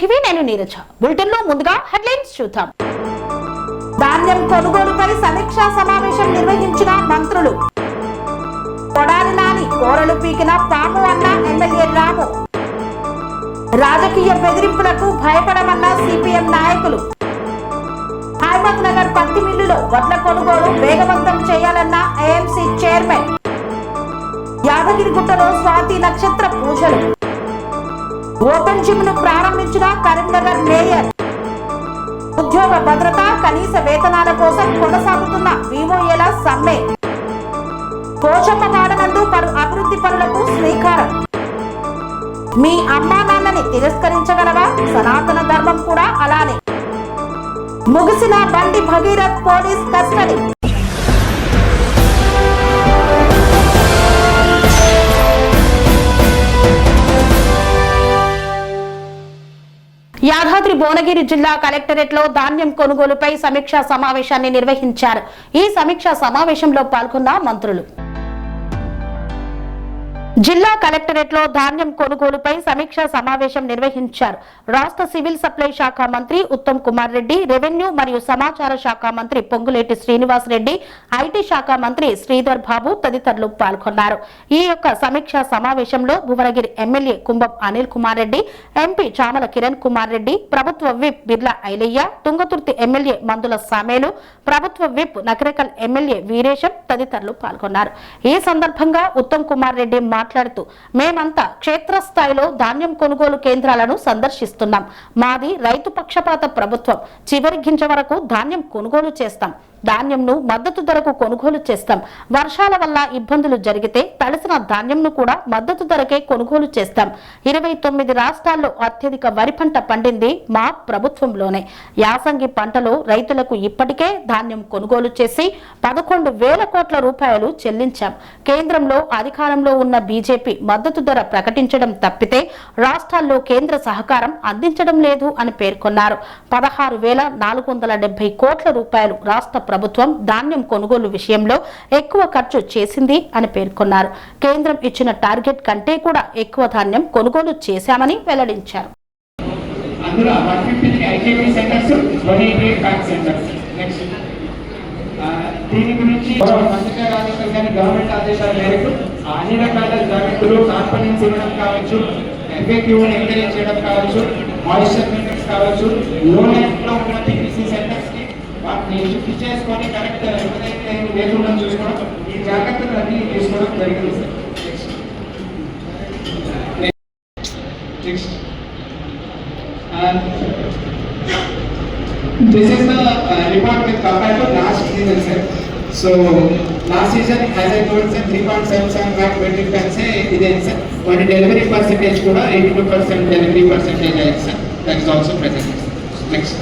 TV నేను Neeraja. Bulletin లో ముందుగా హెడ్లైన్స్ చూద్దాం. ధాన్యం కొనుగోలుపై సమీక్షా సమావేశం నిర్వహించిన మంత్రులు. కొడాలి నాని కోరలు పీకిన పాము అన్న ఎమ్మెల్యే రాము. రాజకీయ బెదిరింపులకు భయపడమన్న సిపిఎం నాయకులు. హైమత్ నగర్ పత్తి మిల్లులో వడ్ల కొనుగోలు వేగవంతం చేయాలన్న ఏఎంసీ చైర్మన్. యాదగిరిగుట్టలో స్వాతి నక్షత్ర పూజలు. ఓపెన్ జిమ్ ను ప్రారంభించిన కరీంనగర్ మేయర్. ఉద్యోగ భద్రత కనీస వేతనాల కోసం కొనసాగుతున్న వివోఏల సమ్మె. పోచమ్మ వాడనందు పలు అభివృద్ధి పనులకు శ్రీకారం. మీ అమ్మా నాన్నని తిరస్కరించగలవా? సనాతన ధర్మం కూడా అలానే. ముగిసిన బండి భగీరథ్ పోలీస్ కస్టడీ. యాదాద్రి భువనగిరి జిల్లా కలెక్టరేట్ లో ధాన్యం కొనుగోలుపై సమీక్షా సమావేశాన్ని నిర్వహించారు. ఈ సమీక్షా సమావేశంలో పాల్గొన్న మంత్రులు. జిల్లా కలెక్టరేట్ లో ధాన్యం కొనుగోలుపై సమీక్షా సమావేశం నిర్వహించారు. రాష్ట్ర సివిల్ సప్లై శాఖ మంత్రి ఉత్తమ్ కుమార్ రెడ్డి, రెవెన్యూ మరియు సమాచార శాఖ మంత్రి పొంగులేటి శ్రీనివాస్ రెడ్డి, ఐటీ శాఖ మంత్రి శ్రీధర్ బాబు తదితరులు పాల్గొన్నారు. ఈ యొక్క సమీక్షా సమావేశంలో భువనగిరి ఎమ్మెల్యే కుంభం అనిల్ కుమార్ రెడ్డి, ఎంపీ చామల కిరణ్ కుమార్ రెడ్డి, ప్రభుత్వ విప్ బిర్లా ఐలయ్య, తుంగతుర్తి ఎమ్మెల్యే మందుల సామేలు, ప్రభుత్వ విప్ నకరేకల్ ఎమ్మెల్యే వీరేశం తదితరులు పాల్గొన్నారు. ఈ సందర్భంగా ఉత్తమ్ కుమార్ రెడ్డి మాట్లాడుతూ, మేమంతా క్షేత్రస్థాయిలో ధాన్యం కొనుగోలు కేంద్రాలను సందర్శిస్తున్నాం. మాది రైతు పక్షపాత ప్రభుత్వం. చివరి గింజ వరకు ధాన్యం కొనుగోలు చేస్తాం. ధాన్యంను మద్దతు ధరకు కొనుగోలు చేస్తాం. వర్షాల వల్ల ఇబ్బందులు జరిగితే తడిసిన ధాన్యంను కూడా మద్దతు ధరకే కొనుగోలు చేస్తాం. 29 రాష్ట్రాల్లో అత్యధిక వరి పంట పండింది మా ప్రభుత్వంలోనే. యాసంగి పంటలో రైతులకు ఇప్పటికే ధాన్యం కొనుగోలు చేసి 11,000 కోట్ల రూపాయలు చెల్లించాం. కేంద్రంలో అధికారంలో ఉన్న బీజేపీ మద్దతు ధర ప్రకటించడం తప్పితే రాష్ట్రాల్లో కేంద్ర సహకారం అందించడం లేదు అని పేర్కొన్నారు. 16,470 కోట్ల రూపాయలు రాష్ట్ర ప్రభుత్వం ధాన్యం కొనుగోలు విషయంలో ఎక్కువ ఖర్చు చేసింది అని పేర్కొన్నారు. కేంద్రం ఇచ్చిన టార్గెట్ కంటే కూడా ఎక్కువ ధాన్యం కొనుగోలు చేశామని వెల్లడించారు. దీని గురించి గవర్నమెంట్ ఆదేశాల మేరకు అన్ని రకాల జాగ్రత్తలు కాన్ఫిడెన్స్ ఇవ్వడం కావచ్చు, ఎఫెక్టివ్ ఎంకరేజ్ చేయడం కావచ్చు, మాయిశ్చర్ మెయింటెనెన్స్ కావచ్చు, లో లైఫ్ లో ఉన్న పీపీసీ సెంటర్స్ కి వాటిని షిఫ్ట్ చేసుకొని కరెక్ట్ ఎవరైతే లేకుండా చూసుకోవడం, ఈ జాగ్రత్తలు అన్ని తీసుకోవడం జరిగింది. This is the report with compared to last season, sir. So last season, as I told, sir, 3.77 lakh metric tons ಇದೆ sir. One delivery percentage kuda 82% delivery percentage is sir. That is also present. Next,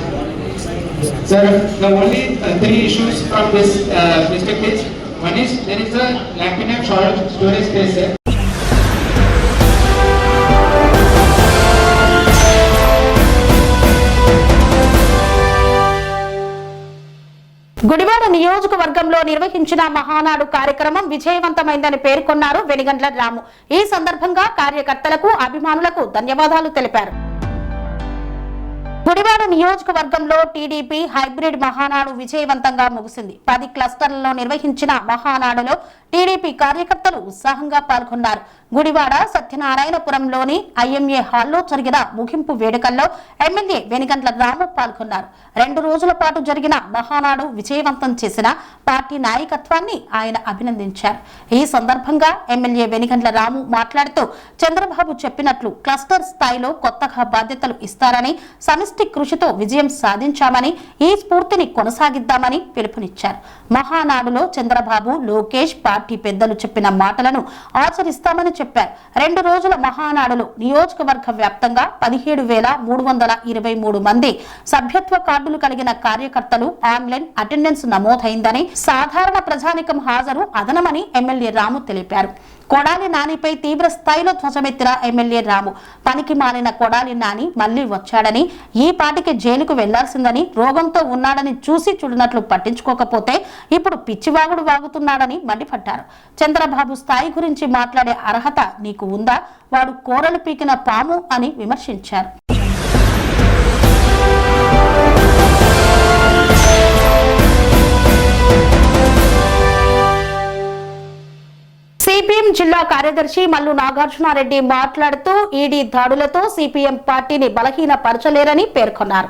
sir, the only 3 issues from this district is, one is there is a lacking of storage space, sir. Gudivada నియోజకవర్గంలో నిర్వహించిన మహానాడు కార్యక్రమం విజయవంతమైందని పేర్కొన్నారు వెనిగండ్ల రాము. ఈ సందర్భంగా కార్యకర్తలకు, అభిమానులకు ధన్యవాదాలు తెలిపారు. గుడివాడ నియోజకవర్గంలో టీడీపీ హైబ్రిడ్ మహానాడు విజయవంతంగా ముగిసింది. 10 క్లస్టర్లలో నిర్వహించిన మహానాడులో టీడీపీ కార్యకర్తలు ఉత్సాహంగా పాల్గొన్నారు. గుడివాడ సత్యనారాయణపురంలోని ఐఎంఏ హాల్లో జరిగిన ముగింపు వేడుకల్లో ఎమ్మెల్యే వెనిగండ్ల రాము పాల్గొన్నారు. 2 రోజుల పాటు జరిగిన మహానాడు విజయవంతం చేసిన పార్టీ నాయకత్వాన్ని ఆయన అభినందించారు. ఈ సందర్భంగా ఎమ్మెల్యే వెనిగండ్ల రాము మాట్లాడుతూ, చంద్రబాబు చెప్పినట్లు క్లస్టర్ స్థాయిలో కొత్తగా బాధ్యతలు ఇస్తారని, సమిష్టి కృషితో విజయం సాధించామని, ఈ స్ఫూర్తిని కొనసాగిద్దామని పిలుపునిచ్చారు. మహానాడులో చంద్రబాబు, లోకేష్ పార్టీ పెద్దలు చెప్పిన మాటలను ఆచరిస్తామని చెప్పారు. 2 రోజుల మహానాడులో నియోజకవర్గ వ్యాప్తంగా 17,323 మంది సభ్యత్వ కార్డులు కలిగిన కార్యకర్తలు ఆన్లైన్ అటెండెన్స్ నమోదైందని, సాధారణ ప్రజానికం హాజరు అదనమని ఎమ్మెల్యే రాము తెలిపారు. కొడాలి నానిపై తీవ్ర స్థాయిలో ధ్వజమెత్తిన ఎమ్మెల్యే రాము, పనికి మాలిన కొడాలి నాని మళ్లీ వచ్చాడని, ఈ పాటికి జైలుకు వెళ్లాల్సిందని, రోగంతో ఉన్నాడని చూసి చూడనట్లు పట్టించుకోకపోతే ఇప్పుడు పిచ్చివాగుడు వాగుతున్నాడని మండిపడ్డారు. చంద్రబాబు స్థాయి గురించి మాట్లాడే అర్హత నీకు ఉందా? వాడు కోరలు పీకిన పాము అని విమర్శించారు. సిపిఎం జిల్లా కార్యదర్శి మల్లు నాగార్జునారెడ్డి మాట్లాడుతూ ఈడీ దాడులతో సిపిఎం పార్టీని బలహీనపరచలేరని పేర్కొన్నారు.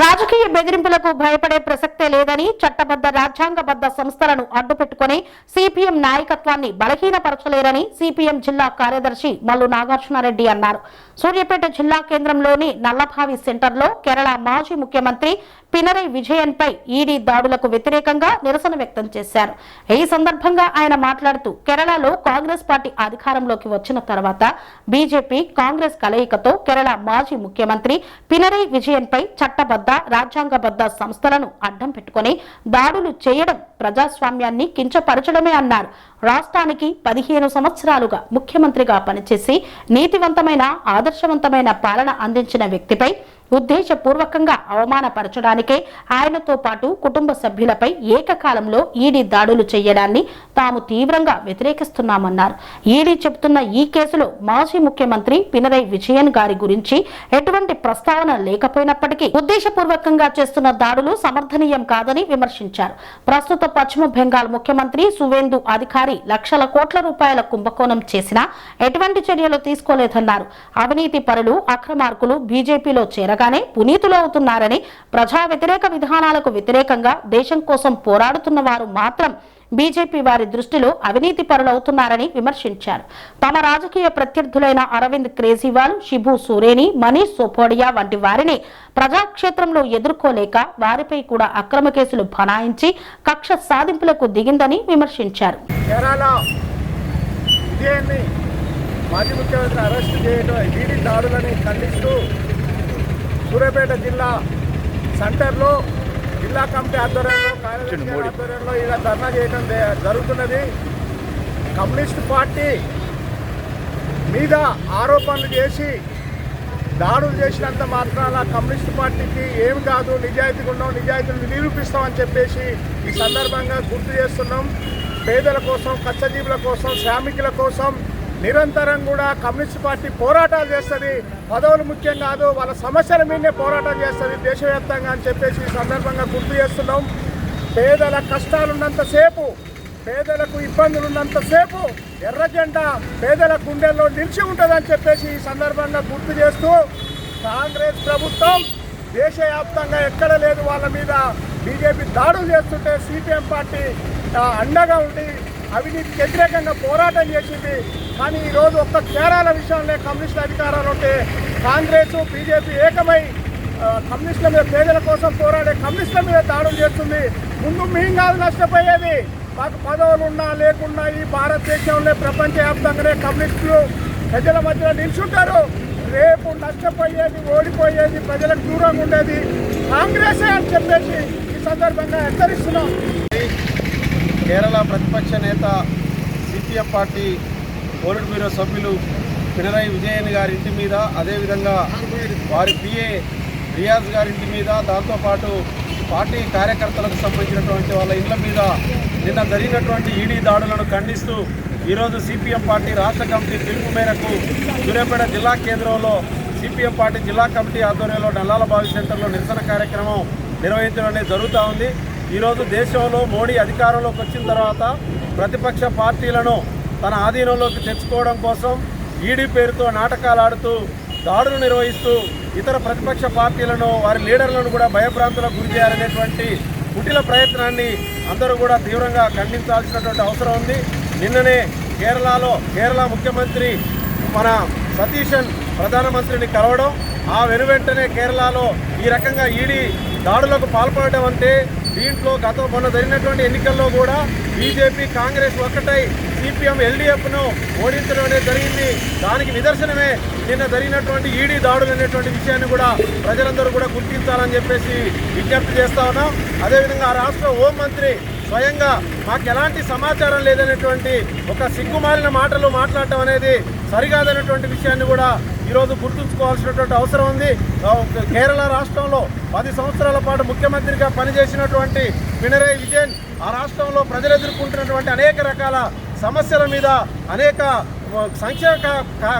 రాజకీయ బెదిరింపులకు భయపడే ప్రసక్తే లేదని, చట్టబద్ధ రాజ్యాంగబద్ధ సంస్థలను అడ్డుపెట్టుకుని సిపిఎం నాయకత్వాన్ని బలహీనపరచలేరని సిపిఎం జిల్లా కార్యదర్శి మల్లు నాగార్జునారెడ్డి అన్నారు. సూర్యాపేట జిల్లా కేంద్రంలోని నల్లభావి సెంటర్లో కేరళ మాజీ ముఖ్యమంత్రి పినరై విజయన్ పై ఈడీ దాడులకు వ్యతిరేకంగా నిరసన వ్యక్తం చేశారు. ఈ సందర్భంగా ఆయన మాట్లాడుతూ కేరళలో కాంగ్రెస్ పార్టీ అధికారంలోకి వచ్చిన తర్వాత బీజేపీ కాంగ్రెస్ కలయికతో కేరళ మాజీ ముఖ్యమంత్రి పినరై విజయన్ పై చట్టబద్ధ రాజ్యాంగబద్ధ సంస్థలను అడ్డం పెట్టుకుని దాడులు చేయడం ప్రజాస్వామ్యాన్ని కించపరచడమే అన్నారు. రాష్ట్రానికి 15 సంవత్సరాలుగా ముఖ్యమంత్రిగా పనిచేసి నీతివంతమైన ఆదర్శవంతమైన పాలన అందించిన వ్యక్తిపై ఉద్దేశపూర్వకంగా అవమానపరచడానికే ఆయనతో పాటు కుటుంబ సభ్యులపై ఏకకాలంలో ఈడీ దాడులు చేయడాన్ని తాము తీవ్రంగా వ్యతిరేకిస్తున్నామన్నారు. ఈడీ చెబుతున్న ఈ కేసులో మాజీ ముఖ్యమంత్రి పినరై విజయన్ గారి గురించి ఎటువంటి ప్రస్తావన లేకపోయినప్పటికీ ఉద్దేశపూర్వకంగా చేస్తున్న దాడులు సమర్థనీయం కాదని విమర్శించారు. ప్రస్తుత పశ్చిమ బెంగాల్ ముఖ్యమంత్రి సువేందు అధికారి లక్షల కోట్ల రూపాయల కుంభకోణం చేసినా ఎటువంటి చర్యలు తీసుకోలేదన్నారు. అవినీతి పరులు అక్రమార్కులు బీజేపీలో చేరగానే పునీతులవుతున్నారని, ప్రజా వ్యతిరేక విధానాలకు వ్యతిరేకంగా దేశం కోసం పోరాడుతున్న వారు మాత్రం బీజేపీ వారి దృష్టిలో అవినీతి పరులవుతున్నారని విమర్శించారు. తమ రాజకీయ ప్రత్యర్థులైన అరవింద్ కేజ్రీవాల్, శిబు సోరేని, మనీష్ సిసోడియా వంటి వారిని ప్రజాక్షేత్రంలో ఎదుర్కోలేక వారిపై కూడా అక్రమ కేసులు బనాయించి కక్ష సాధింపులకు దిగిందని విమర్శించారు. మాజీ ముఖ్యమంత్రి అరెస్టు చేయడం ఈడీ దాడులని ఖండిస్తూ సూర్యాపేట జిల్లా సెంటర్లో జిల్లా కమిటీ ఆధ్వర్యంలో ఇలా ధర్నా చేయడం జరుగుతున్నది. కమ్యూనిస్ట్ పార్టీ మీద ఆరోపణలు చేసి దాడులు చేసినంత మాత్రాన కమ్యూనిస్ట్ పార్టీకి ఏమి కాదు, నిజాయితీగా ఉన్నాం, నిజాయితీని నిరూపిస్తామని చెప్పేసి ఈ సందర్భంగా గుర్తు చేస్తున్నాం. పేదల కోసం, కష్టజీవుల కోసం, శ్రామికుల కోసం నిరంతరం కూడా కమ్యూనిస్ట్ పార్టీ పోరాటాలు చేస్తుంది. పదవులు ముఖ్యం కాదు, వాళ్ళ సమస్యల మీదనే పోరాటం చేస్తుంది దేశవ్యాప్తంగా అని చెప్పేసి ఈ సందర్భంగా గుర్తు చేస్తున్నాం. పేదల కష్టాలున్నంతసేపు, పేదలకు ఇబ్బందులు ఉన్నంతసేపు ఎర్ర జెండా పేదల గుండెల్లో నిలిచి ఉంటుందని చెప్పేసి ఈ సందర్భంగా గుర్తు చేస్తూ, కాంగ్రెస్ ప్రభుత్వం దేశవ్యాప్తంగా ఎక్కడ లేదు వాళ్ళ మీద బీజేపీ దాడులు చేస్తుంటే సిపిఎం పార్టీ అండగా ఉండి అవినీతికి వ్యతిరేకంగా పోరాటం చేసింది. కానీ ఈరోజు ఒక్క కేరళ విషయంలో కమ్యూనిస్టుల అధికారాలు ఉంటే కాంగ్రెస్ బీజేపీ ఏకమై కమ్యూనిస్టుల మీద, పేదల కోసం పోరాడే కమ్యూనిస్టుల మీద దాడులు చేస్తుంది. ముందు మేము కాదు నష్టపోయేది, మాకు పదవులు ఉన్నా లేకున్నా ఈ భారతదేశంలో ప్రపంచవ్యాప్తంగానే కమ్యూనిస్టులు ప్రజల మధ్యలో నిల్చుంటారు. రేపు నష్టపోయేది, ఓడిపోయేది, ప్రజలకు దూరంగా ఉండేది కాంగ్రెసే అని చెప్పేసి ఈ సందర్భంగా హెచ్చరిస్తున్నాం. కేరళ ప్రతిపక్ష నేత సిపిఎం పార్టీ పోలిట్ బ్యూరో సభ్యులు పినరై విజయన్ గారి ఇంటి మీద, అదేవిధంగా వారి పిఏ రియాజ్ గారింటి మీద, దాంతోపాటు పార్టీ కార్యకర్తలకు సంబంధించినటువంటి వాళ్ళ ఇళ్ల మీద నిన్న జరిగినటువంటి ఈడీ దాడులను ఖండిస్తూ ఈరోజు సిపిఎం పార్టీ రాష్ట్ర కమిటీ పిలుపు మేరకు సూర్యాపేట జిల్లా కేంద్రంలో సిపిఎం పార్టీ జిల్లా కమిటీ ఆధ్వర్యంలో నల్లాలబావి సెంటర్లో నిరసన కార్యక్రమం నిర్వహించడం అనేది జరుగుతూ ఉంది. ఈరోజు దేశంలో మోడీ అధికారంలోకి వచ్చిన తర్వాత ప్రతిపక్ష పార్టీలను తన ఆధీనంలోకి తెచ్చుకోవడం కోసం ఈడీ పేరుతో నాటకాలు ఆడుతూ దాడులు నిర్వహిస్తూ ఇతర ప్రతిపక్ష పార్టీలను, వారి లీడర్లను కూడా భయభ్రాంతులకు గురి చేయాలనేటువంటి కుటిల ప్రయత్నాన్ని అందరూ కూడా తీవ్రంగా ఖండించాల్సినటువంటి అవసరం ఉంది. నిన్ననే కేరళ ముఖ్యమంత్రి మన సతీశన్ ప్రధానమంత్రిని కలవడం, ఆ వెనువెంటనే కేరళలో ఈ రకంగా ఈడీ దాడులకు పాల్పడటం అంటే దీంట్లో మొన్న జరిగినటువంటి ఎన్నికల్లో కూడా బీజేపీ కాంగ్రెస్ ఒక్కటై సిపిఎం ఎల్డీఎఫ్ను ఓడించడం అనేది జరిగింది. దానికి నిదర్శనమే నిన్న జరిగినటువంటి ఈడీ దాడులు అనేటువంటి విషయాన్ని కూడా ప్రజలందరూ కూడా గుర్తించాలని చెప్పేసి విజ్ఞప్తి చేస్తా ఉన్నాం. అదేవిధంగా రాష్ట్ర హోంమంత్రి స్వయంగా మాకు ఎలాంటి సమాచారం లేదనేటువంటి ఒక సిగ్గుమాలిన మాటలు మాట్లాడటం అనేది సరికాదనేటువంటి విషయాన్ని కూడా ఈరోజు గుర్తుంచుకోవాల్సినటువంటి అవసరం ఉంది. కేరళ రాష్ట్రంలో 10 సంవత్సరాల పాటు ముఖ్యమంత్రిగా పనిచేసినటువంటి పినరై విజయన్ ఆ రాష్ట్రంలో ప్రజలు ఎదుర్కొంటున్నటువంటి అనేక రకాల సమస్యల మీద అనేక సంక్షేమ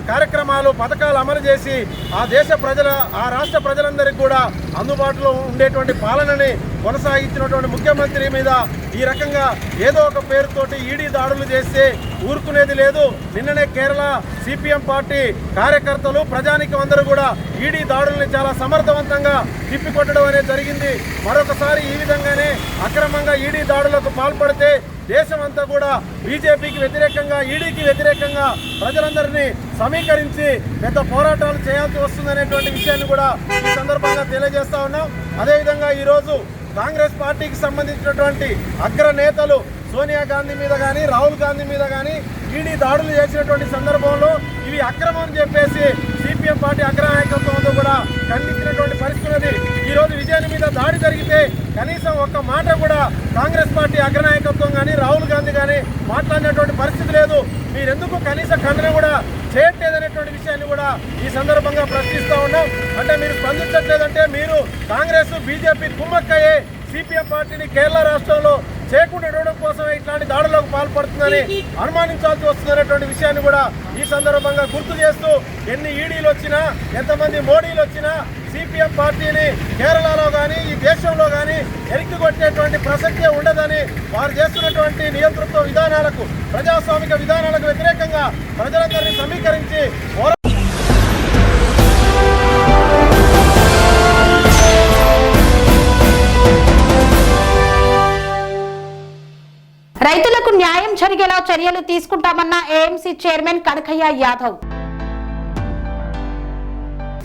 కార్యక్రమాలు, పథకాలు అమలు చేసి ఆ రాష్ట్ర ప్రజలందరికీ కూడా అందుబాటులో ఉండేటువంటి పాలనని కొనసాగించినటువంటి ముఖ్యమంత్రి మీద ఈ రకంగా ఏదో ఒక పేరుతోటి ఈడీ దాడులు చేస్తే ఊరుకునేది లేదు. నిన్ననే కేరళ సిపిఎం పార్టీ కార్యకర్తలు ప్రజానికం అందరూ కూడా ఈడీ దాడుల్ని చాలా సమర్థవంతంగా తిప్పికొట్టడం అనేది జరిగింది. మరొకసారి ఈ విధంగానే అక్రమంగా ఈడీ దాడులకు పాల్పడితే దేశమంతా కూడా బీజేపీకి వ్యతిరేకంగా, ఈడీకి వ్యతిరేకంగా ప్రజలందరినీ సమీకరించి పెద్ద పోరాటాలు చేయాల్సి వస్తుందనేటువంటి విషయాన్ని కూడా ఈ సందర్భంగా తెలియజేస్తా ఉన్నాం. అదేవిధంగా ఈరోజు కాంగ్రెస్ పార్టీకి సంబంధించినటువంటి అగ్రనేతలు సోనియా గాంధీ మీద కానీ, రాహుల్ గాంధీ మీద కానీ ఈడీ దాడులు చేసినటువంటి సందర్భంలో ఇవి అక్రమం అని చెప్పేసి సిపిఎం పార్టీ అగ్రనాయకత్వంతో కూడా ఖండించినటువంటి పరిస్థితి ఉంది. ఈరోజు విజయన్ మీద దాడి జరిగితే కనీసం ఒక్క మాట కూడా కాంగ్రెస్ పార్టీ అగ్రనాయకత్వం కానీ, రాహుల్ గాంధీ కానీ మాట్లాడినటువంటి పరిస్థితి లేదు. మీరెందుకు కనీస ఖండన కూడా చేయట్లేదనేటువంటి విషయాన్ని కూడా ఈ సందర్భంగా ప్రశ్నిస్తూ ఉన్నాం. అంటే మీరు స్పందించట్లేదంటే మీరు కాంగ్రెస్ బీజేపీ కుమ్మక్కయ్యే సిపిఎం పార్టీని కేరళ రాష్ట్రంలో చేయకుండా ఉండడం కోసమే ఇట్లాంటి దాడులకు పాల్పడుతుందని అనుమానించాల్సి వస్తుందనేటువంటి విషయాన్ని కూడా ఈ సందర్భంగా గుర్తు చేస్తూ, ఎన్ని ఈడీలు వచ్చినా, ఎంతమంది మోడీలు వచ్చినా సిపిఎం పార్టీని కేరళలో కానీ, ఈ దేశంలో కానీ ఎరిక్కి కొట్టేటువంటి ప్రసక్తే ఉండదని, వారు చేస్తున్నటువంటి నియంతృత్వ విధానాలకు, ప్రజాస్వామిక విధానాలకు వ్యతిరేకంగా ప్రజలందరినీ సమీకరించి రైతులకు న్యాయం జరిగేలా చర్యలు తీసుకుంటామన్న ఏఎంసీ చైర్మన్ కనకయ్య యాదవ్.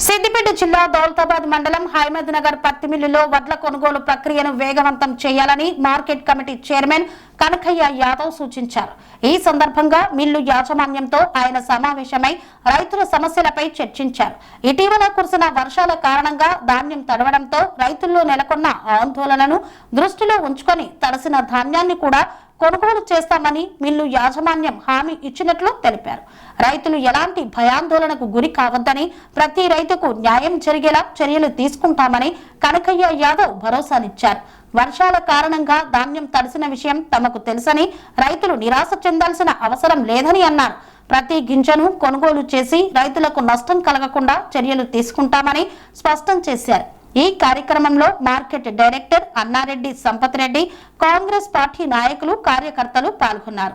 సిద్దిపేట జిల్లా దౌలతాబాద్ మండలం హైమద్ నగర్ పత్తి మిల్లులో వడ్ల కొనుగోలు ప్రక్రియను వేగవంతం చేయాలని market committee chairman Kanakaiah Yadav సూచించారు. ఈ సందర్భంగా మిల్లు యాజమాన్యంతో ఆయన సమావేశమై రైతుల సమస్యలపై చర్చించారు. ఇటీవల కురిసిన వర్షాల కారణంగా ధాన్యం తడవడంతో రైతుల్లో నెలకొన్న ఆందోళనను దృష్టిలో ఉంచుకొని తడిసిన ధాన్యాన్ని కూడా కొనుగోలు చేస్తామని మిల్లు యాజమాన్యం హామీ ఇచ్చినట్లు తెలిపారు. రైతులు ఎలాంటి భయాందోళనకు గురి కావద్దని, ప్రతి రైతుకు న్యాయం జరిగేలా చర్యలు తీసుకుంటామని కనకయ్య యాదవ్ భరోసానిచ్చారు. వర్షాల కారణంగా ధాన్యం తడిసిన విషయం తమకు తెలుసని, రైతులు నిరాశ చెందాల్సిన అవసరం లేదని అన్నారు. ప్రతి గింజను కొనుగోలు చేసి రైతులకు నష్టం కలగకుండా చర్యలు తీసుకుంటామని స్పష్టం చేశారు. ఈ కార్యక్రమంలో market director Anna Reddy Sampath Reddy, Congress party నాయకులు, కార్యకర్తలు పాల్గొన్నారు.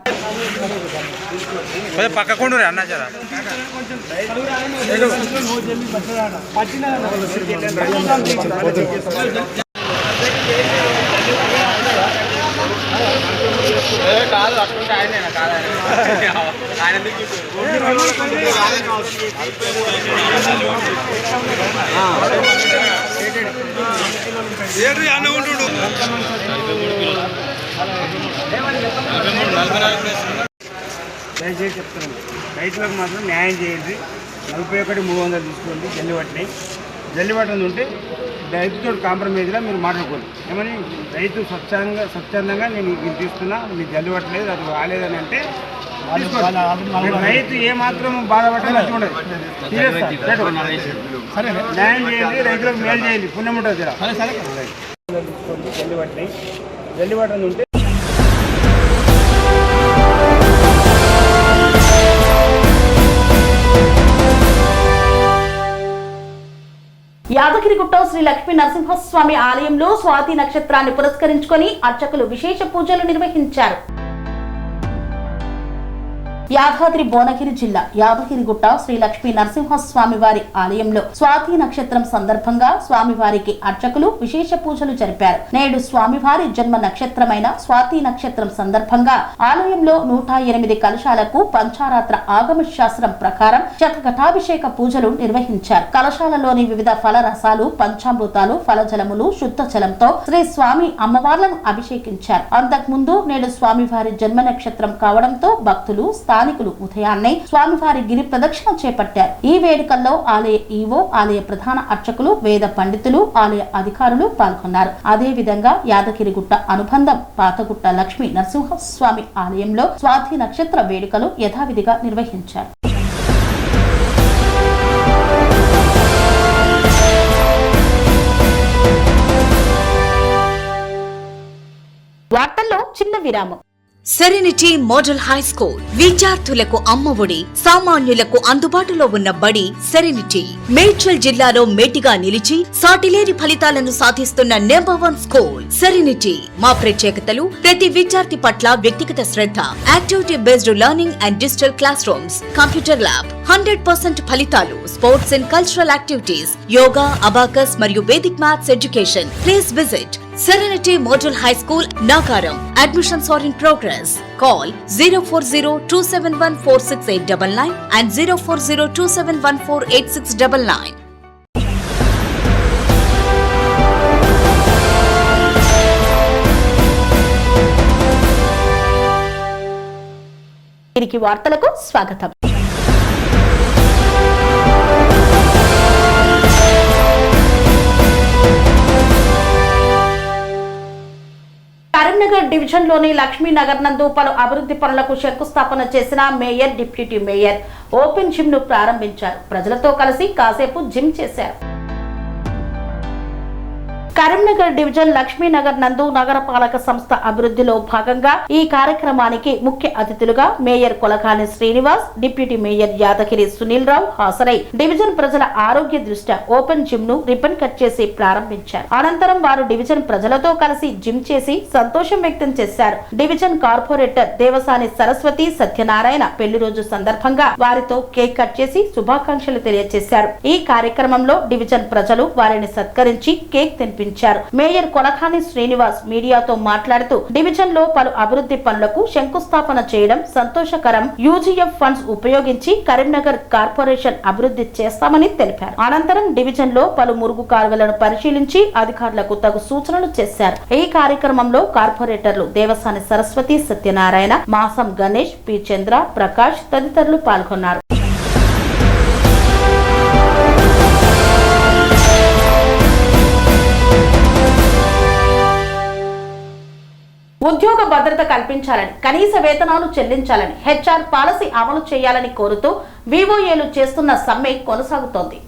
దయచేసి చెప్తున్నాను, రైతులకు మాత్రం న్యాయం చేయండి. 41,300 తీసుకోండి. జల్లిపట్టం ఉంటే రైతుతో కాంప్రమైజ్గా మీరు మాట్లాడుకోండి. ఏమని రైతు స్వచ్ఛందంగా నేను ఇది తీసుకున్నా, నీకు జల్లిపట్టలేదు, అది కాలేదని అంటే రైతు ఏమాత్రం బాధపడాలి ఉండదు. న్యాయం చేయండి, రైతులకు మేలు చేయండి, పుణ్యం ఉంటుంది. తీసుకోండి. జల్లిపట్టం ఉంటే యాదగిరిగుట్ట శ్రీ లక్ష్మీ నరసింహస్వామి ఆలయంలో స్వాతి నక్షత్రాన్ని పురస్కరించుకొని అర్చకులు విశేష పూజలు నిర్వహించారు. యాదాద్రి భువనగిరి జిల్లా యాదగిరిగుట్ట శ్రీ లక్ష్మీ నరసింహస్వామి వారి ఆలయంలో స్వాతి నక్షత్రం సందర్భంగా స్వామివారికి అర్చకులు విశేష పూజలు జరిపారు. నేడు స్వామివారి జన్మ నక్షత్రమైన స్వాతి నక్షత్రం సందర్భంగా ఆలయంలో 108 కలశాలకు పంచారాత్ర ఆగమ శాస్త్రం ప్రకారం శతఘటాభిషేక పూజలు నిర్వహించారు. కలశాలలోని వివిధ ఫల రసాలు, పంచామృతాలు, ఫలజలములు, శుద్ధ జలంతో శ్రీ స్వామి అమ్మవార్లను అభిషేకించారు. అంతకుముందు నేడు స్వామివారి జన్మ నక్షత్రం కావడంతో భక్తులు, స్థానికులు ఉదయాన్నే స్వామివారి గిరి ప్రదక్షిణ చేపట్టారు. ఈ వేడుకల్లో ఆలయ ఈవో, ఆలయ ప్రధాన అర్చకులు, వేద పండితులు, ఆలయ అధికారులు పాల్గొన్నారు. అదే విధంగా యాదగిరిగుట్ట అనుబంధం పాతగుట్ట లక్ష్మీ నరసింహస్వామి ఆలయంలో స్వాతి నక్షత్ర వేడుకలు యథావిధిగా నిర్వహించారు. వార్తల్లో చిన్న విరామం. సెరెనిటీ మోడల్ హై స్కూల్ విద్యార్థులకు అమ్మఒడి, సామాన్యులకు అందుబాటులో ఉన్న బడి సెరెనిటీ. మేడ్చల్ జిల్లాలో మేటిగా నిలిచి సాటిలేని ఫలితాలను సాధిస్తున్న #1 స్కూల్ సెరెనిటీ. మా ప్రత్యేకతలు ప్రతి విద్యార్థి పట్ల వ్యక్తిగత శ్రద్ధ, activity based learning and digital classrooms, computer lab, 100% ఫలితాలు, sports and cultural activities, yoga, abacus మరియు Vedic maths education. Please visit Serenity Model High School, Nagaram. Admissions are in progress. Call 040-271-46899 and 040-271-48699. తిరిగి వార్తలకు స్వాగతం. కరీంనగర్ డివిజన్లోని లక్ష్మీనగర్ నందు పలు అభివృద్ధి పనులకు శంకుస్థాపన చేసిన mayor, deputy mayor open gym ను ప్రారంభించారు. ప్రజలతో కలిసి కాసేపు జిమ్ చేశారు. కరీంనగర్ డివిజన్ లక్ష్మీనగర్ నందు నగరపాలక సంస్థ అభివృద్ధిలో భాగంగా ఈ కార్యక్రమానికి ముఖ్య అతిథులుగా mayor Kolakani Srinivas, deputy mayor Yadagiri Sunil Rao హాజరై డివిజన్ ప్రజల ఆరోగ్య దృష్ట్యా ఓపెన్ జిమ్ ను రిబ్బన్ కట్ చేసి ప్రారంభించారు. అనంతరం వారు డివిజన్ ప్రజలతో కలిసి జిమ్ చేసి సంతోషం వ్యక్తం చేశారు. డివిజన్ కార్పొరేటర్ దేవసాని సరస్వతి సత్యనారాయణ పెళ్లి రోజు సందర్భంగా వారితో కేక్ కట్ చేసి శుభాకాంక్షలు తెలియజేశారు. ఈ కార్యక్రమంలో డివిజన్ ప్రజలు వారిని సత్కరించి కేక్ తినిపించారు. మేయర్ కొలకాని శ్రీనివాస్ మీడియాతో మాట్లాడుతూ డివిజన్ లో పలు అభివృద్ధి పనులకు శంకుస్థాపన చేయడం సంతోషకరం. యూజీఎఫ్ ఫండ్స్ ఉపయోగించి కరీంనగర్ కార్పొరేషన్ అభివృద్ధి చేస్తామని తెలిపారు. అనంతరం డివిజన్ లో పలు మురుగు కాలువలను పరిశీలించి అధికారులకు తగు సూచనలు చేశారు. ఈ కార్యక్రమంలో కార్పొరేటర్లు దేవసాని సరస్వతి సత్యనారాయణ, మాసం గణేష్, పి చంద్ర, ప్రకాష్ తదితరులు పాల్గొన్నారు. ఉద్యోగ భద్రత కల్పించాలని, కనీస వేతనాలు చెల్లించాలని, హెచ్ఆర్ పాలసీ అమలు చేయాలని కోరుతూ వివోఏలు చేస్తున్న సమ్మె కొనసాగుతోంది.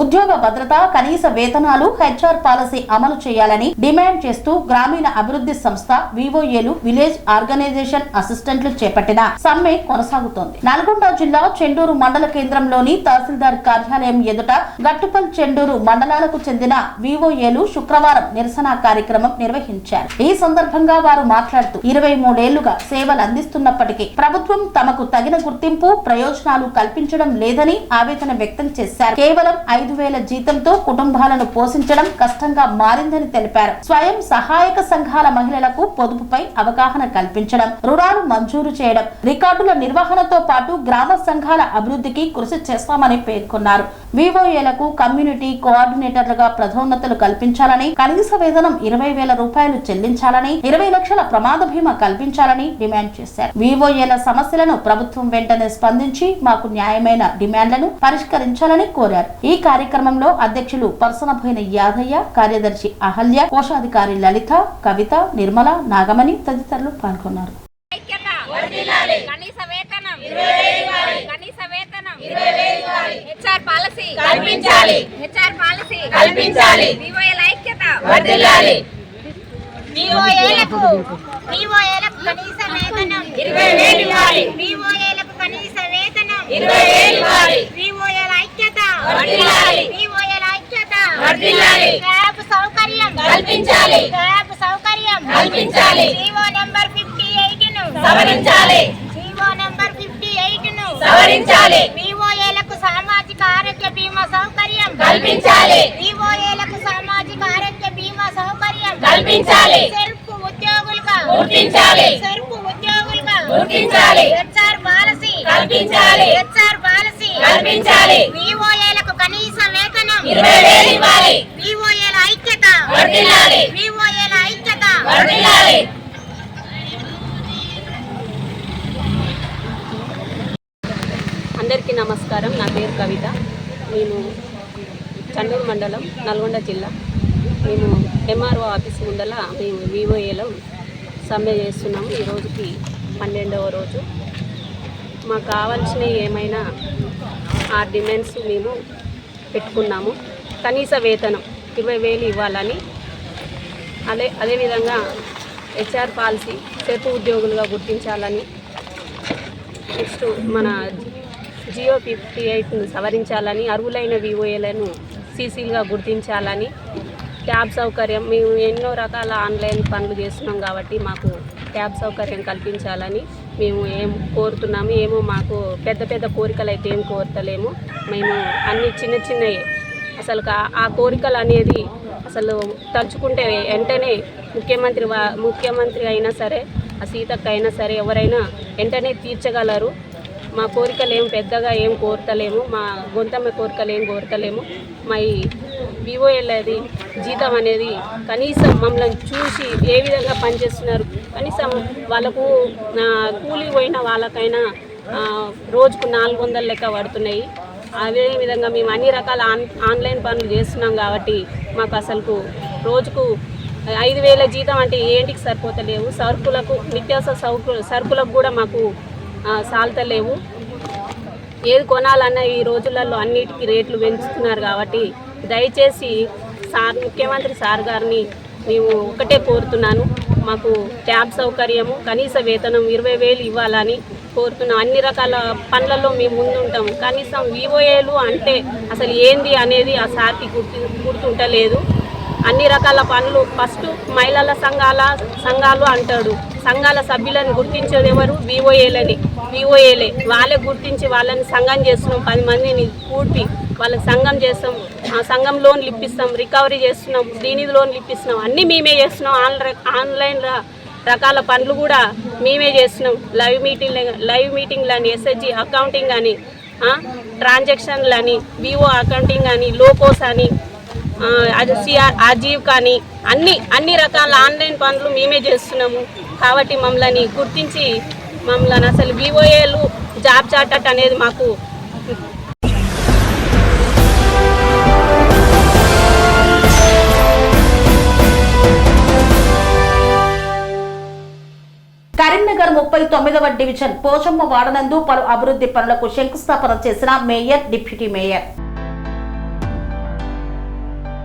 ఉద్యోగ భద్రత, కనీస వేతనాలు, హెచ్ఆర్ పాలసీ అమలు చేయాలని డిమాండ్ చేస్తూ గ్రామీణ అభివృద్ధి సంస్థ వివోఏలు, విలేజ్ ఆర్గనైజేషన్ అసిస్టెంట్లు చేపట్టిన సమ్మె కొనసాగుతోంది. నల్గొండ జిల్లా చెండూరు మండల కేంద్రంలోని తహసీల్దార్ కార్యాలయం ఎదుట గట్టుపల్, చెండూరు మండలాలకు చెందిన వివోఏలు శుక్రవారం నిరసన కార్యక్రమం నిర్వహించారు. ఈ సందర్భంగా వారు మాట్లాడుతూ 23 ఏళ్లుగా సేవలు అందిస్తున్నప్పటికీ ప్రభుత్వం తమకు తగిన గుర్తింపు, ప్రయోజనాలు కల్పించడం లేదని ఆవేదన వ్యక్తం చేశారు. కేవలం 5,000 జీతంతో కుటుంబాలను పోషించడం కష్టంగా మారిందని తెలిపారు. స్వయం సహాయక సంఘాల మహిళలకు పొదుపుపై అవగాహన కల్పించడం, రుణాలు మంజూరు చేయడం, రికార్డుల నిర్వహణతో పాటు గ్రామ సంఘాల అభివృద్ధికి కృషి చేస్తామని పేర్కొన్నారు. వివోఏలకు కమ్యూనిటీ కోఆర్డినేటర్లుగా పదోన్నతులు కల్పించాలని, కనీస వేతనం 20,000 రూపాయలు చెల్లించాలని, 20 లక్షల ప్రమాద బీమా కల్పించాలని డిమాండ్ చేశారు. వివోఏల సమస్యలను ప్రభుత్వం వెంటనే స్పందించి మాకు న్యాయమైన డిమాండ్లను పరిష్కరించాలని కోరారు. ఈ కార్యక్రమంలో అధ్యక్షులు పర్సనబోయిన యాదయ్య, కార్యదర్శి అహల్య, కోశాధికారి లలిత, కవిత, నిర్మల, నాగమణి తదితరులు పాల్గొన్నారు. సౌకర్యం కల్పించాలి. జీవో నంబర్ 58 ను సవరించాలి. వివోఏలకు సామాజిక ఆరోగ్య బీమా సౌకర్యం కల్పించాలి. సెల్ఫ్ ఉద్యోగులుగా గుర్తించాలి. హెచ్ఆర్ పాలసీ కల్పించాలి. వివోఏలకు కనీస వేతనం 20,000 ఇవ్వాలి. వివోఏల ఐక్యత వర్ధిల్లాలి. అందరికీ నమస్కారం. నా పేరు కవిత. నేను చెండూరు మండలం, నల్గొండ జిల్లా. మేము ఎంఆర్ఓ ఆఫీస్ ముందల మేము వివోఏలో సమ్మె చేస్తున్నాము. ఈ రోజుకి 12వ రోజు. మాకు కావాల్సినవి ఏమైనా ఆ డిమాండ్స్ మేము పెట్టుకున్నాము. కనీస వేతనం 20,000 ఇవ్వాలని, అదేవిధంగా హెచ్ఆర్ పాలసీ సెర్పు ఉద్యోగులుగా గుర్తించాలని, నెక్స్ట్ మన జియో 58ను సవరించాలని, అర్హులైన వివోఏలను సీసీలుగా గుర్తించాలని, ట్యాబ్ సౌకర్యం మేము ఎన్నో రకాల ఆన్లైన్ పనులు చేస్తున్నాం కాబట్టి మాకు ట్యాబ్ సౌకర్యం కల్పించాలని మేము ఏం కోరుతున్నాము. ఏమో మాకు పెద్ద పెద్ద కోరికలు అయితే ఏం కోరతలేము. మేము అన్ని చిన్న చిన్నవి అసలు ఆ కోరికలు అనేది అసలు తలుచుకుంటే వెంటనే ముఖ్యమంత్రి అయినా సరే, ఆ సీతక్క అయినా సరే, ఎవరైనా వెంటనే తీర్చగలరు. మా కోరికలు ఏం పెద్దగా ఏం కోరతలేము, మా గొంతమ్మ కోరికలు ఏం కోరతలేము. మా ఈ వివోఏలది జీతం అనేది కనీసం మమ్మల్ని చూసి ఏ విధంగా పనిచేస్తున్నారు, కనీసం వాళ్ళకు కూలి పోయిన వాళ్ళకైనా రోజుకు 400 లెక్క పడుతున్నాయి. అదేవిధంగా మేము అన్ని రకాల ఆన్లైన్ పనులు చేస్తున్నాం కాబట్టి మాకు అసలు రోజుకు 5,000 జీతం అంటే ఏంటికి సరిపోతలేవు. సరుకులకు నిత్యావసర సరుకులకు కూడా మాకు సాల్తలేవు. ఏది కొనాలన్నా ఈ రోజులలో అన్నిటికీ రేట్లు పెంచుతున్నారు కాబట్టి దయచేసి ముఖ్యమంత్రి సార్ గారిని మేము ఒకటే కోరుతున్నాను, మాకు ట్యాబ్ సౌకర్యము, కనీస వేతనం 20,000 ఇవ్వాలని కోరుతున్నాం. అన్ని రకాల పనులలో మేము ముందుంటాము. కనీసం వివోఏలు అంటే అసలు ఏంది అనేది ఆ సార్కి గుర్తుంటలేదు. అన్ని రకాల పనులు ఫస్ట్ మహిళల సంఘాలు అంటాడు. సంఘాల సభ్యులను గుర్తించేది ఎవరు? వివోఏలే. వాళ్ళే గుర్తించి వాళ్ళని సంఘం చేస్తున్నాం. 10 మందిని కూర్పి వాళ్ళకి సంఘం చేస్తాం. ఆ సంఘం లోన్లు ఇప్పిస్తాం, రికవరీ చేస్తున్నాం, శ్రీనిధి లోన్లు ఇప్పిస్తున్నాం. అన్నీ మేమే చేస్తున్నాం. ఆన్లైన్ రకాల పనులు కూడా మేమే చేస్తున్నాం. లైవ్ మీటింగ్లని, ఎస్హెచ్జి అకౌంటింగ్ అని, ట్రాన్సాక్షన్లు అని, వివో అకౌంటింగ్ అని, లోకోస్ అని, ఆజీవ్ కానీ అన్ని రకాల ఆన్లైన్ పనులు మేమే చేస్తున్నాము. కాబట్టి మమ్మల్ని గుర్తించి మమ్మల్ని అసలు వివోఏలు జాబ్ చార్టర్ అనేది మాకు కరీంనగర్ 39వ డివిజన్ పోచమ్మ వాడనందు పలు అభివృద్ధి పనులకు శంకుస్థాపన చేసిన మేయర్, డిప్యూటీ మేయర్.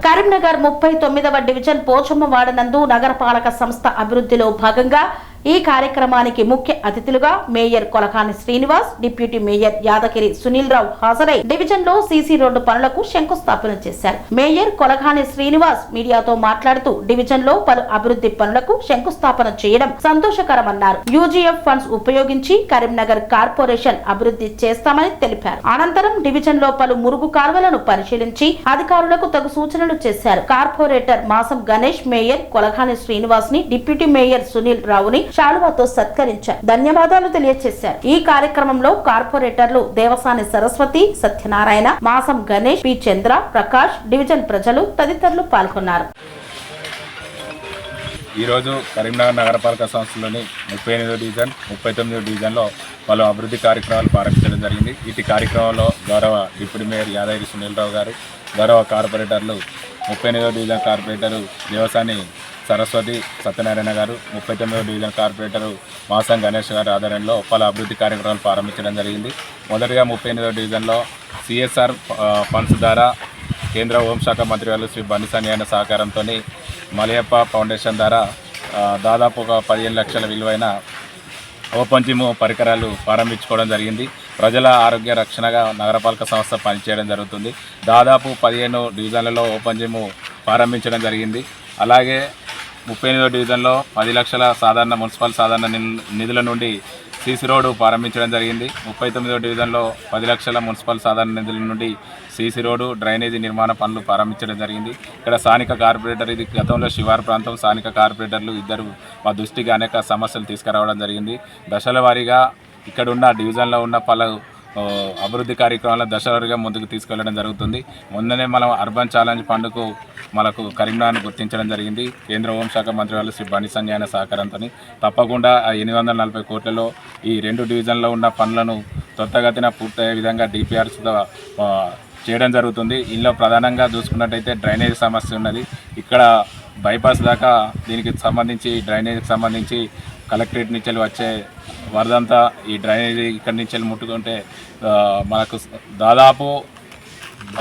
కరీంనగర్ 39వ డివిజన్ పోచమ్మ వాడనందు నగరపాలక సంస్థ అభివృద్ధిలో భాగంగా ఈ కార్యక్రమానికి ముఖ్య అతిథులుగా mayor Kolagani Srinivas, deputy mayor Yadagiri Sunil Rao హాజరై డివిజన్ లో సీసీ రోడ్డు పనులకు శంకుస్థాపన చేశారు. మేయర్ కొలగాని శ్రీనివాస్ మీడియాతో మాట్లాడుతూ డివిజన్ లో పలు అభివృద్ధి పనులకు శంకుస్థాపన చేయడం సంతోషకరమన్నారు. యూజీఎఫ్ ఫండ్స్ ఉపయోగించి కరీంనగర్ కార్పొరేషన్ అభివృద్ధి చేస్తామని తెలిపారు. అనంతరం డివిజన్ లో పలు మురుగు కాలువలను పరిశీలించి అధికారులకు తగు సూచనలు చేశారు. కార్పొరేటర్ మాసం గణేష్ మేయర్ కొలగాని శ్రీనివాస్ ని, డిప్యూటీ మేయర్ సునీల్ రావుని శాలువాతో సత్కరించారు. ధన్యవాదాలు తెలియజేశారు. ఈ కార్యక్రమంలో కార్పొరేటర్లు దేవసాని సరస్వతి, సత్యనారాయణ, మాసం గణేష్, పి చంద్ర, ప్రకాష్, డివిజన్ ప్రజలు తదితరులు పాల్గొన్నారు. ఈరోజు కరీంనగర్ నగరపాలక సంస్థలోని 38వ డివిజన్, 39వ డివిజన్లో పలు అభివృద్ధి కార్యక్రమాలు ప్రారంభించడం జరిగింది. ఇటు కార్యక్రమంలో గౌరవ డిప్యూటీ మేయర్ యాదగిరి సునీల్ రావు గారు, గౌరవ కార్పొరేటర్లు 38వ డివిజన్ కార్పొరేటరు దేవసాని సరస్వతి, సత్యనారాయణ గారు, 39వ డివిజన్ కార్పొరేటరు మాసం గణేష్ గారి ఆధ్వర్యంలో పలు అభివృద్ధి కార్యక్రమాలు ప్రారంభించడం జరిగింది. మొదటిగా 38వ డివిజన్లో సిఎస్ఆర్ ఫండ్స్ ద్వారా కేంద్ర హోంశాఖ మంత్రి వారు శ్రీ బండి సంజయ్ సహకారంతో మలయప్ప ఫౌండేషన్ ద్వారా దాదాపు ఒక 15 లక్షల విలువైన ఓపెన్ జిమ్ పరికరాలు ప్రారంభించుకోవడం జరిగింది. ప్రజల ఆరోగ్య రక్షణగా నగరపాలక సంస్థ పనిచేయడం జరుగుతుంది. దాదాపు 15 డివిజన్లలో ఓపెన్ జిమ్ ప్రారంభించడం జరిగింది. అలాగే 38వ డివిజన్లో 10 లక్షల మున్సిపల్ సాధారణ నిధుల నుండి సీసీ రోడ్డు ప్రారంభించడం జరిగింది. 39వ డివిజన్లో 10 లక్షల మున్సిపల్ సాధారణ నిధుల నుండి సీసీ రోడ్డు, డ్రైనేజీ నిర్మాణ పనులు ప్రారంభించడం జరిగింది. ఇక్కడ స్థానిక కార్పొరేటర్, ఇది గతంలో శివారు ప్రాంతం, స్థానిక కార్పొరేటర్లు ఇద్దరు మా దృష్టికి అనేక సమస్యలు తీసుకురావడం జరిగింది. దశల వారీగా ఇక్కడున్న డివిజన్లో ఉన్న పలు అభివృద్ధి కార్యక్రమాలను దశలవారీగా ముందుకు తీసుకెళ్లడం జరుగుతుంది. మొన్ననే మనం అర్బన్ ఛాలెంజ్ ఫండ్కు మనకు కరీంనగర్ను గుర్తించడం జరిగింది. కేంద్ర హోంశాఖ మంత్రి వాళ్ళు శ్రీ బండి సంజయ్ సహకారంతో తప్పకుండా 840 కోట్లలో ఈ 2 డివిజన్లో ఉన్న పనులను త్వరితగతిన పూర్తయ్యే విధంగా డిపిఆర్స్ చేయడం జరుగుతుంది. ఇందులో ప్రధానంగా చూసుకున్నట్టయితే డ్రైనేజ్ సమస్య ఉన్నది. ఇక్కడ బైపాస్ దాకా దీనికి సంబంధించి డ్రైనేజీకి సంబంధించి కలెక్టరేట్ నుంచి వచ్చే వరదంతా ఈ డ్రైనేజీ ఇక్కడి నుంచి ముట్టుకుంటే మనకు దాదాపు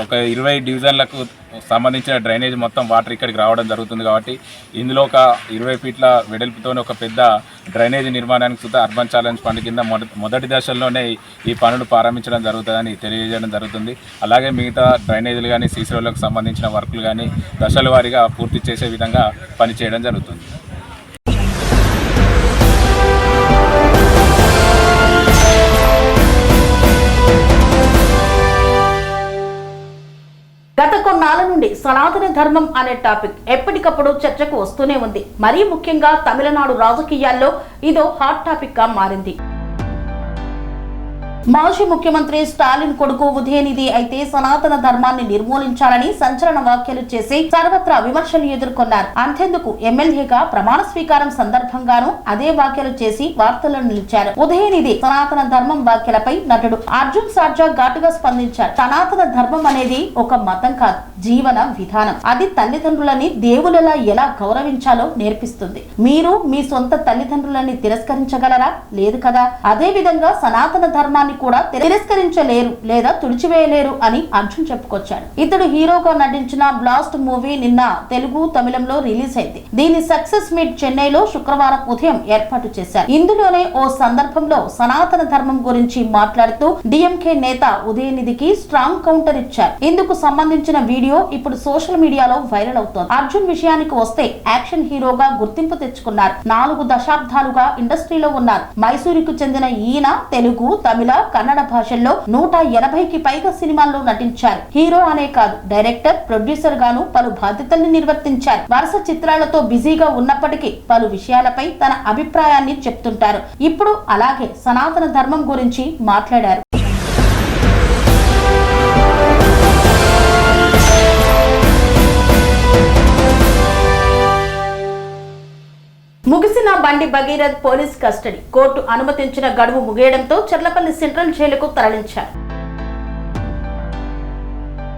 ఒక 20 డివిజన్లకు సంబంధించిన డ్రైనేజ్ మొత్తం వాటర్ ఇక్కడికి రావడం జరుగుతుంది. కాబట్టి ఇందులో ఒక 20 ఫీట్ల వెడల్పుతోనే ఒక పెద్ద డ్రైనేజ్ నిర్మాణానికి సుతా అర్బన్ ఛాలెంజ్ ఫండ్ కింద మొదటి దశల్లోనే ఈ పనులు ప్రారంభించడం జరుగుతుందని తెలియజేయడం జరుగుతుంది. అలాగే మిగతా డ్రైనేజీలు కానీ సీసీ రోడ్లకు సంబంధించిన వర్కులు కానీ దశల వారీగా పూర్తి చేసే విధంగా పనిచేయడం జరుగుతుంది. గత కొన్నాళ్ళ నుండి సనాతన ధర్మం అనే టాపిక్ ఎప్పటికప్పుడు చర్చకు వస్తూనే ఉంది. మరీ ముఖ్యంగా తమిళనాడు రాజకీయాల్లో ఇదో హాట్ టాపిక్ గా మారింది. మాజీ ముఖ్యమంత్రి స్టాలిన్ కొడుకు ఉదయనిధి అయితే సనాతన ధర్మాన్ని నిర్మూలించాలని సంచలన వ్యాఖ్యలు చేసి సర్వత్రా విమర్శలు ఎదుర్కొన్నారు. అంతేందుకు ఎమ్మెల్యేగా ప్రమాణ స్వీకారం సందర్భంగానూ అదే వ్యాఖ్యలు చేసి వార్తల్లో నిలిచారు. ఉదయనిధి సనాతన ధర్మం వ్యాఖ్యలపై నటుడు అర్జున్ సర్జా ఘాటుగా స్పందించారు. సనాతన ధర్మం అనేది ఒక మతం కాదు, జీవన విధానం. అది తల్లిదండ్రులని దేవులలా ఎలా గౌరవించాలో నేర్పిస్తుంది. మీరు మీ సొంత తల్లిదండ్రులని తిరస్కరించగలరా? లేదు కదా. అదే విధంగా సనాతన ధర్మాన్ని కూడా తిరస్కరించలేరు లేదా తుడిచివేయలేరు అని అర్జున్ చెప్పుకొచ్చాడు. ఇతడు హీరోగా నటించిన బ్లాస్ట్ మూవీ నిన్న తెలుగు తమిళంలో రిలీజ్ అయింది. దీని సక్సెస్ మీట్ చెన్నైలో శుక్రవారం ఉదయం ఏర్పాటు చేశారు. ఇందులోనే ఓ సందర్భంలో సనాతన ధర్మం గురించి మాట్లాడుతూ డిఎంకే నేత ఉదయనిధికి స్ట్రాంగ్ కౌంటర్ ఇచ్చారు. ఇందుకు సంబంధించిన వీడియో ఇప్పుడు సోషల్ మీడియాలో వైరల్ అవుతోంది. అర్జున్ విషయానికి వస్తే యాక్షన్ హీరోగా గుర్తింపు తెచ్చుకున్నారు. 4 దశాబ్దాలుగా ఇండస్ట్రీలో ఉన్నారు. మైసూరుకు చెందిన ఈయన తెలుగు, తమిళ, కన్నడ భాషల్లో 180కి పైగా సినిమాల్లో నటించారు. హీరో అనే కాదు, డైరెక్టర్, ప్రొడ్యూసర్ గాను పలు బాధ్యతల్ని నిర్వర్తించారు. వరుస చిత్రాలతో బిజీగా ఉన్నప్పటికీ పలు విషయాలపై తన అభిప్రాయాన్ని చెప్తుంటారు. ఇప్పుడు అలాగే సనాతన ధర్మం గురించి మాట్లాడారు. ముగిసిన బండి భగీరథ్ పోలీస్ కస్టడీ. కోర్టు అనుమతించిన గడువు ముగియడంతో చర్లపల్లి సెంట్రల్ జైలుకు తరలించారు.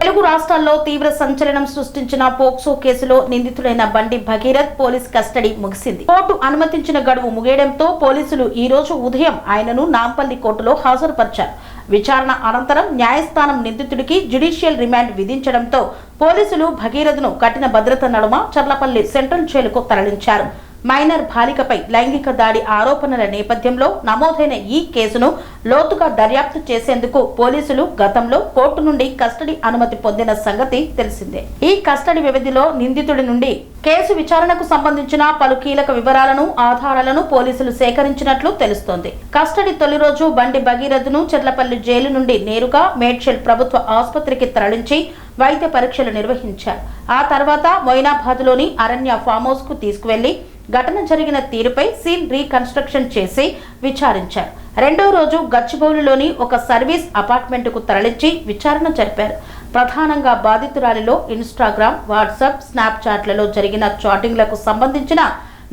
తెలుగు రాష్ట్రాల్లో తీవ్ర సంచలనం సృష్టించిన పోక్సో కేసులో నిందితుడైన బండి భగీరథ్ పోలీస్ కస్టడీ ముగిసింది. కోర్టు అనుమతించిన గడువు ముగియడంతో పోలీసులు ఈ రోజు ఉదయం ఆయనను నాంపల్లి కోర్టులో హాజరుపరిచారు. విచారణ అనంతరం న్యాయస్థానం నిందితుడికి జ్యుడిషియల్ రిమాండ్ విధించడంతో పోలీసులు భగీరథ్ను కఠిన భద్రత నడుమ చర్లపల్లి సెంట్రల్ జైలుకు తరలించారు. మైనర్ బాలికపై లైంగిక దాడి ఆరోపణల నేపథ్యంలో నమోదైన ఈ కేసును లోతుగా దర్యాప్తు చేసేందుకు పోలీసులు గతంలో కోర్టు నుండి కస్టడీ అనుమతి పొందిన సంగతి తెలిసిందే. ఈ కస్టడీ వ్యవధిలో నిందితుడి నుండి కేసు విచారణకు సంబంధించిన పలు కీలక వివరాలను, ఆధారాలను పోలీసులు సేకరించినట్లు తెలుస్తోంది. కస్టడీ తొలి రోజు బండి భగీరథ్ను చర్లపల్లి జైలు నుండి నేరుగా మేడ్చల్ ప్రభుత్వ ఆసుపత్రికి తరలించి వైద్య పరీక్షలు నిర్వహించారు. ఆ తర్వాత మొయినాబాద్లోని అరణ్య ఫామ్ హౌస్ కు తీసుకువెళ్లి ఘటన జరిగిన తీరుపై సీన్ రీకన్స్ట్రక్షన్ చేసి విచారించారు. రెండో రోజు గచ్చిబౌలిలోని ఒక సర్వీస్ అపార్ట్మెంట్ కు తరలించి విచారణ జరిపారు. ప్రధానంగా బాధితురాలిలో ఇన్స్టాగ్రామ్, వాట్సాప్, స్నాప్చాట్లలో జరిగిన చాటింగ్లకు సంబంధించిన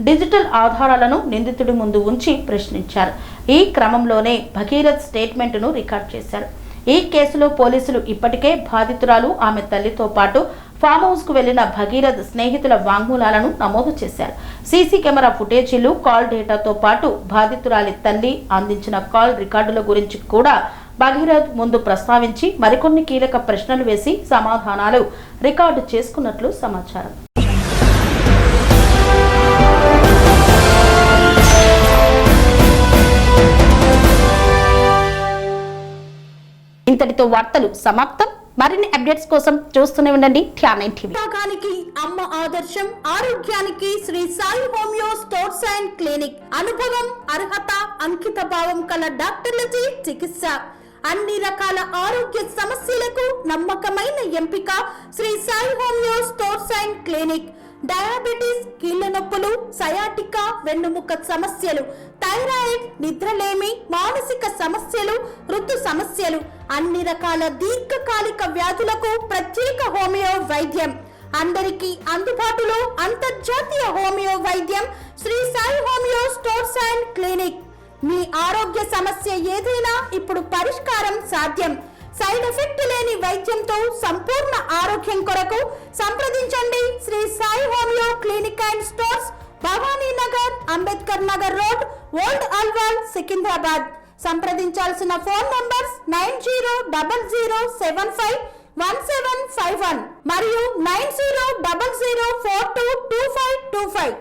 డిజిటల్ ఆధారాలను నిందితుడి ముందు ఉంచి ప్రశ్నించారు. ఈ క్రమంలోనే భగీరథ్ స్టేట్మెంట్ను రికార్డ్ చేశారు. ఈ కేసులో పోలీసులు ఇప్పటికే బాధితురాలు, ఆమె తల్లితో పాటు ఫామ్ హౌస్ కు వెళ్లిన భగీరథ్ స్నేహితుల వాంగ్మూలాలను నమోదు చేశారు. సీసీ కెమెరా ఫుటేజీలు, కాల్ డేటాతో పాటు బాధితురాలి తల్లి అందించిన కాల్ రికార్డుల గురించి కూడా భగీరథ్ ముందు ప్రస్తావించి మరికొన్ని కీలక ప్రశ్నలు వేసి సమాధానాలు రికార్డు చేసుకున్నట్లు సమాచారం. ఇంతటితో వార్తలు సమాప్తం. మరిన్ని అప్డేట్స్ కోసం చూస్తూనే ఉండండి ధ్యానం టీవీ. అమ్మ ఆదర్శం, ఆరోగ్యానికి Shri Sai homeo stores and clinic. అనుభవం, అర్హత, అంకిత భావం కల డాక్టర్లచే చికిత్స. అన్ని రకాల ఆరోగ్య సమస్యలకు నమ్మకమైన ఎంపిక Shri Sai homeo stores and clinic. Diabetes, కీళ్ల నొప్పులు, సయాటికా, వెన్నుముక సమస్యలు, థైరాయిడ్, నిద్రలేమి, మానసిక సమస్యలు, ఋతు సమస్యలు, అన్ని రకాల దీర్ఘకాలిక వ్యాధులకు ప్రత్యేక హోమియో వైద్యం. అందరికీ అందుబాటులో అంతర్జాతీయ హోమియో వైద్యం Sri Sai homeo stores and clinic. మీ ఆరోగ్య సమస్య ఏదైనా ఇప్పుడు పరిష్కారం సాధ్యం. సైడ్ ఎఫెక్ట్ లేని వైద్యంతో సంపూర్ణ ఆరోగ్యం కొరకు సంప్రదించండి Shri Sai homeo clinic and stores, Bhavani Nagar, Ambedkar Nagar road, old Alwal, Secunderabad. సంప్రదించాల్సిన ఫోన్ నంబర్స్ 900075 1751 మరియు 9000422525.